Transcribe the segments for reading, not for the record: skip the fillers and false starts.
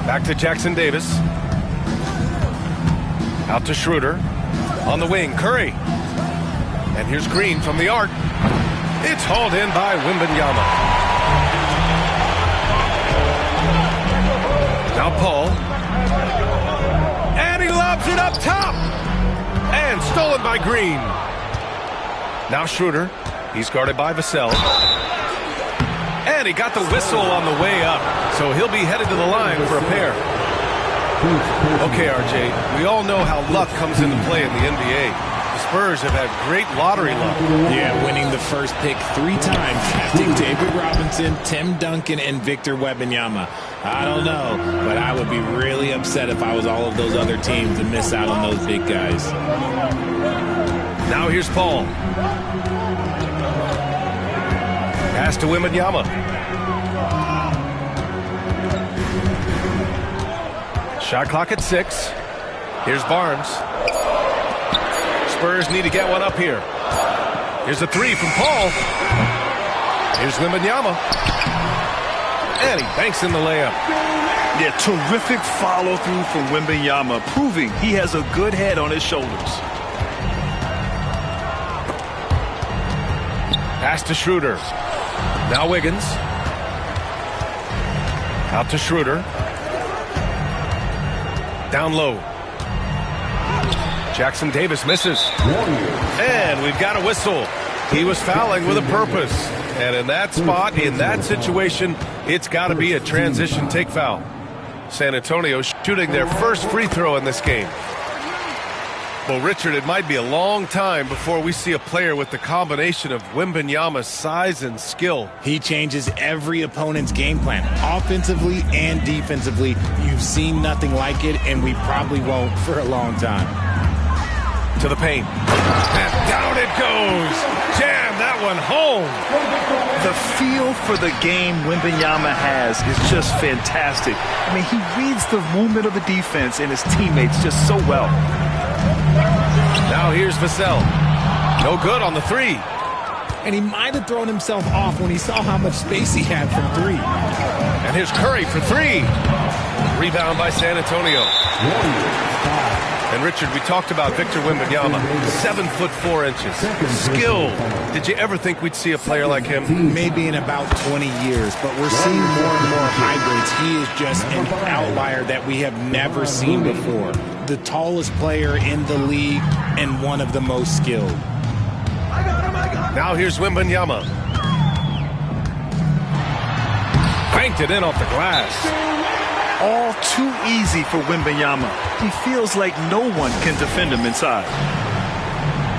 Back to Jackson Davis. Out to Schroeder. On the wing, Curry. And here's Green from the arc. It's hauled in by Wembanyama. Now Paul. And he lobs it up top. And stolen by Green. Now Schroeder. He's guarded by Vassell. And he got the whistle on the way up. So he'll be headed to the line for a pair. Okay, RJ, we all know how luck comes into play in the NBA. The Spurs have had great lottery luck. Yeah, winning the first pick 3 times after David Robinson, Tim Duncan, and Victor Wembanyama. I don't know, but I would be really upset if I was all of those other teams and miss out on those big guys. Now here's Paul. Pass to Wembanyama. Shot clock at 6. Here's Barnes. Spurs need to get one up here. Here's a 3 from Paul. Here's Wembanyama. And he banks in the layup. Yeah, terrific follow-through from Wembanyama, proving he has a good head on his shoulders. Pass to Schroeder. Now Wiggins. Out to Schroeder. Down low. Jackson Davis misses. And we've got a whistle. He was fouling with a purpose. And in that spot, in that situation, it's got to be a transition take foul. San Antonio shooting their first free throw in this game. Well, Richard, it might be a long time before we see a player with the combination of Wembanyama's size and skill. He changes every opponent's game plan, offensively and defensively. You've seen nothing like it, and we probably won't for a long time. To the paint. And down it goes. Jam that one home. The feel for the game Wembanyama has is just fantastic. I mean, he reads the movement of the defense and his teammates just so well. Now here's Vassell. No good on the 3. And he might have thrown himself off when he saw how much space he had from 3. And here's Curry for 3. Rebound by San Antonio. And Richard, we talked about Victor Wembanyama, 7'4". Skill. Did you ever think we'd see a player like him? Maybe in about 20 years, but we're seeing more and more hybrids. He is just an outlier that we have never seen before. The tallest player in the league and one of the most skilled. Now here's Wembanyama. Banked it in off the glass. All too easy for Wembanyama. He feels like no one can defend him inside.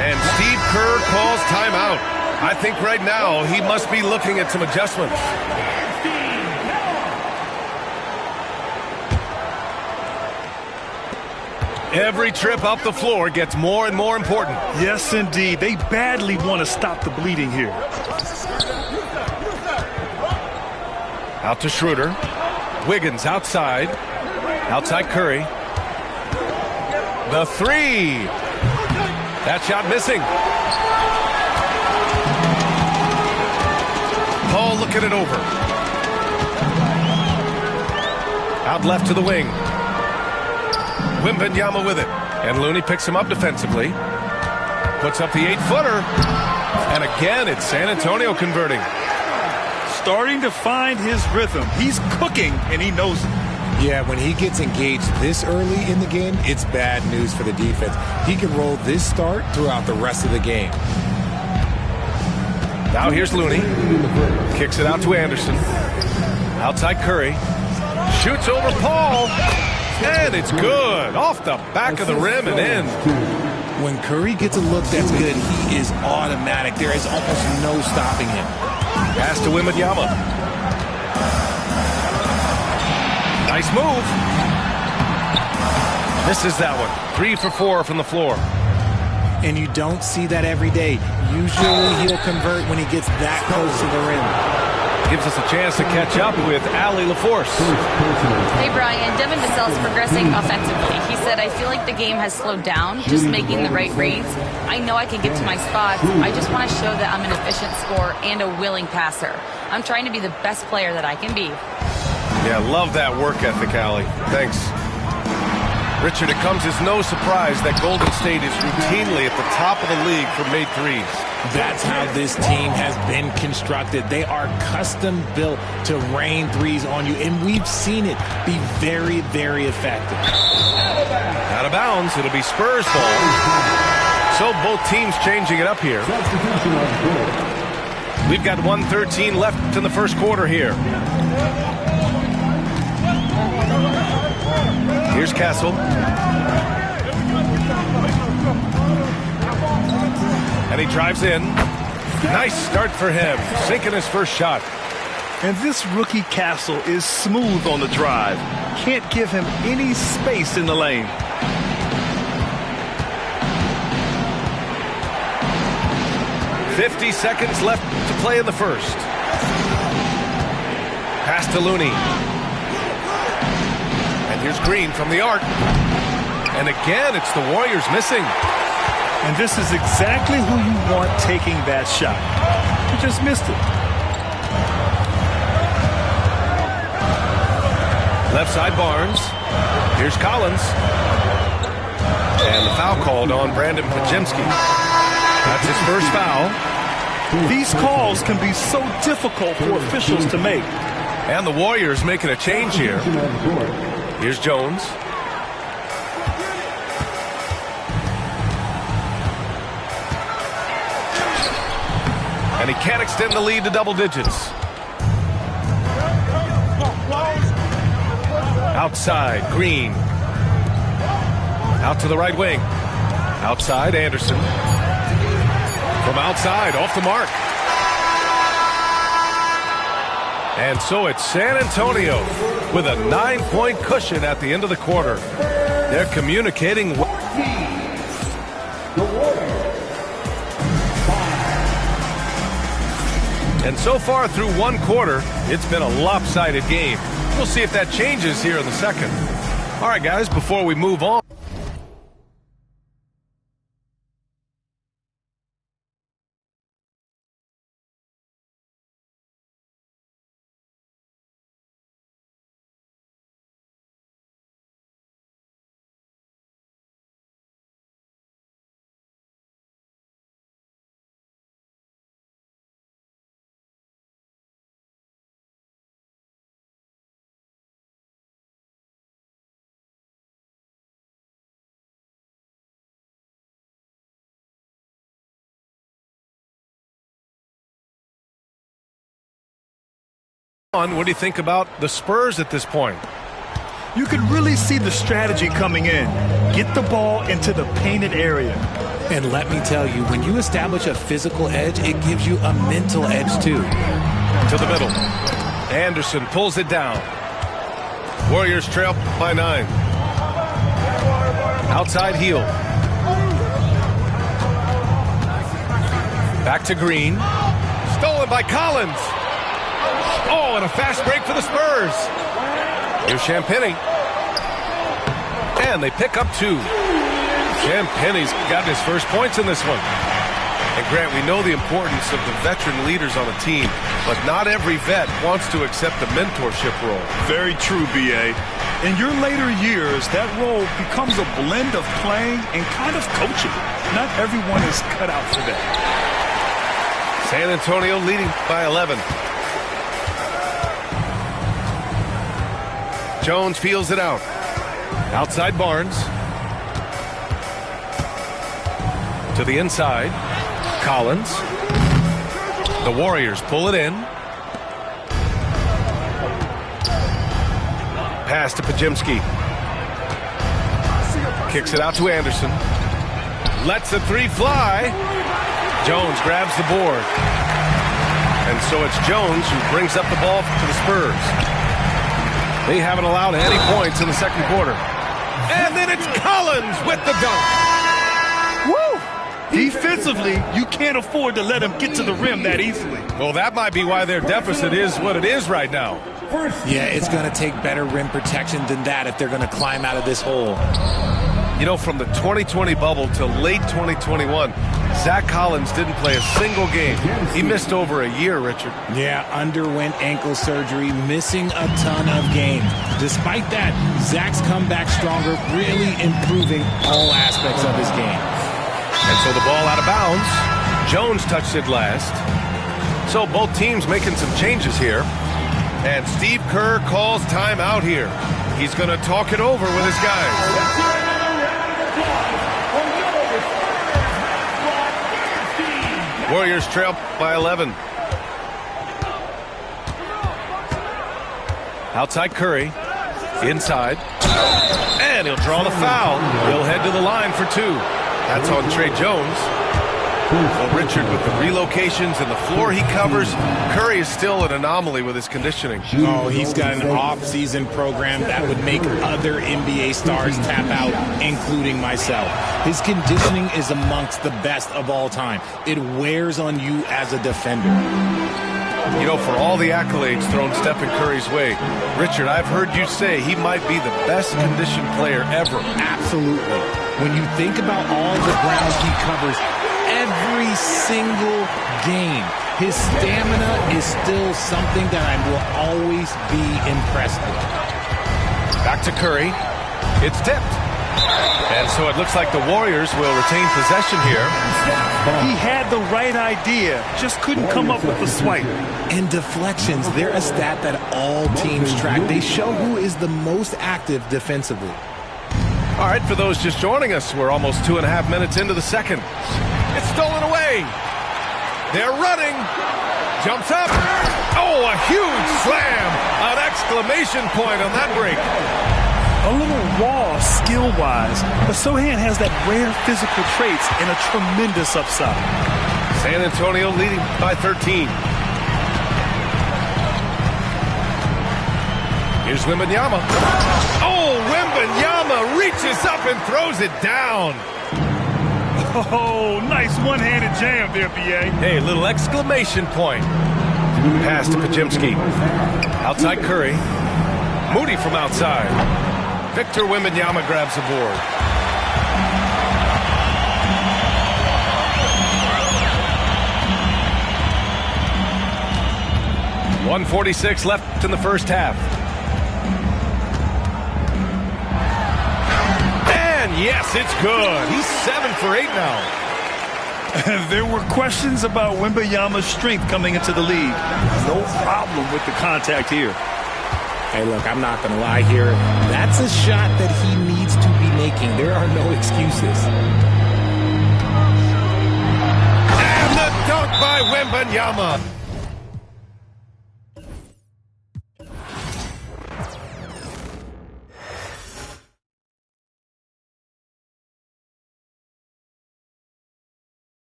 And Steve Kerr calls timeout. I think right now he must be looking at some adjustments. Every trip up the floor gets more and more important. Yes, indeed. They badly want to stop the bleeding here. Out to Schroeder. Wiggins outside. Outside Curry. The 3. That shot missing. Paul looking it over. Out left to the wing. Wembanyama with it. And Looney picks him up defensively. Puts up the 8-footer. And again, it's San Antonio converting. Starting to find his rhythm. He's cooking, and he knows it. Yeah, when he gets engaged this early in the game, it's bad news for the defense. He can roll this start throughout the rest of the game. Now here's Looney. Kicks it out to Anderson. Outside Curry. Shoots over Paul. And it's good. Off the back of the rim and in. When Curry gets a look that's good, he is automatic. There is almost no stopping him. Pass to Wembanyama. Nice move. Misses that one. 3 for 4 from the floor. And you don't see that every day. Usually he'll convert when he gets that close to the rim. Gives us a chance to catch up with Allie LaForce. Hey, Brian. Devin Vassell's progressing offensively. He said, I feel like the game has slowed down, just making the right reads. I know I can get to my spots. I just want to show that I'm an efficient scorer and a willing passer. I'm trying to be the best player that I can be. Yeah, love that work ethic, Allie. Thanks. Richard, it comes as no surprise that Golden State is routinely at the top of the league for made threes. That's how this team has been constructed. They are custom built to rain threes on you, and we've seen it be very, very effective. Out of bounds, it'll be Spurs ball. So both teams changing it up here. We've got 1:13 left in the first quarter here. Here's Castle. And he drives in. Nice start for him, sinking his first shot. And this rookie Castle is smooth on the drive. Can't give him any space in the lane. .50 left to play in the first. Pass to Looney. And here's Green from the arc. And again, it's the Warriors missing. And this is exactly who you want taking that shot. He just missed it. Left side Barnes. Here's Collins. And the foul called on Brandon Pajemski. That's his first foul. These calls can be so difficult for officials to make. And the Warriors making a change here. Here's Jones. And he can't extend the lead to double digits. Outside, Green. Out to the right wing. Outside, Anderson. From outside, off the mark. And so it's San Antonio with a 9-point cushion at the end of the quarter. They're communicating well. And so far through one quarter, it's been a lopsided game. We'll see if that changes here in the second. All right, guys, before we move on. What do you think about the Spurs at this point? You can really see the strategy coming in. Get the ball into the painted area. And let me tell you, when you establish a physical edge, it gives you a mental edge too. To the middle. Anderson pulls it down. Warriors trail by 9. Outside heel. Back to Green. Stolen by Collins. Oh, and a fast break for the Spurs. Here's Champagnie. And they pick up 2. Champagnie's gotten his first points in this one. And Grant, we know the importance of the veteran leaders on a team, but not every vet wants to accept the mentorship role. Very true, B.A. In your later years, that role becomes a blend of playing and kind of coaching. Not everyone is cut out for that. San Antonio leading by 11. Jones feels it out. Outside Barnes. To the inside. Collins. The Warriors pull it in. Pass to Pajemski. Kicks it out to Anderson. Lets the 3 fly. Jones grabs the board. And so it's Jones who brings up the ball to the Spurs. They haven't allowed any points in the second quarter. And then it's Collins with the dunk. Woo! Defensively, you can't afford to let him get to the rim that easily. Well, that might be why their deficit is what it is right now. Yeah, it's going to take better rim protection than that if they're going to climb out of this hole. You know, from the 2020 bubble to late 2021, Zach Collins didn't play a single game. He missed over a year, Richard. Yeah, underwent ankle surgery, missing a ton of games. Despite that, Zach's come back stronger, really improving all aspects of his game. And so the ball out of bounds. Jones touched it last. So both teams making some changes here. And Steve Kerr calls timeout here. He's going to talk it over with his guys. Warriors trail by 11. Outside Curry. Inside. And he'll draw the foul. He'll head to the line for two. That's on Trey Jones. Well, Richard, with the relocations and the floor he covers, Curry is still an anomaly with his conditioning. Oh, he's got an off-season program that would make other NBA stars tap out, including myself. His conditioning is amongst the best of all time. It wears on you as a defender. You know, for all the accolades thrown Stephen Curry's way, Richard, I've heard you say he might be the best conditioned player ever. Absolutely. When you think about all the ground he covers every single game, his stamina is still something that I will always be impressed with. Back to Curry. It's tipped. And so it looks like the Warriors will retain possession here. He had the right idea, just couldn't come up with the swipe. And deflections, they're a stat that all teams track. They show who is the most active defensively. All right, for those just joining us, we're almost 2.5 minutes into the second. It's stolen away. They're running. Jumps up. Oh, a huge slam. An exclamation point on that break. A little raw skill-wise, but Sohan has that rare physical traits and a tremendous upside. San Antonio leading by 13. Here's Wembanyama. Oh, Wembanyama reaches up and throws it down. Oh, nice one-handed jam there, B.A. Hey, little exclamation point. Pass to Pajemski. Outside Curry. Moody from outside. Victor Wembanyama grabs the board. .146 left in the first half. And yes, it's good. He's 7 for 8 now. There were questions about Wembanyama's strength coming into the league. No problem with the contact here. Hey, look, I'm not going to lie here. That's a shot that he needs to be making. There are no excuses. And the dunk by Wembanyama.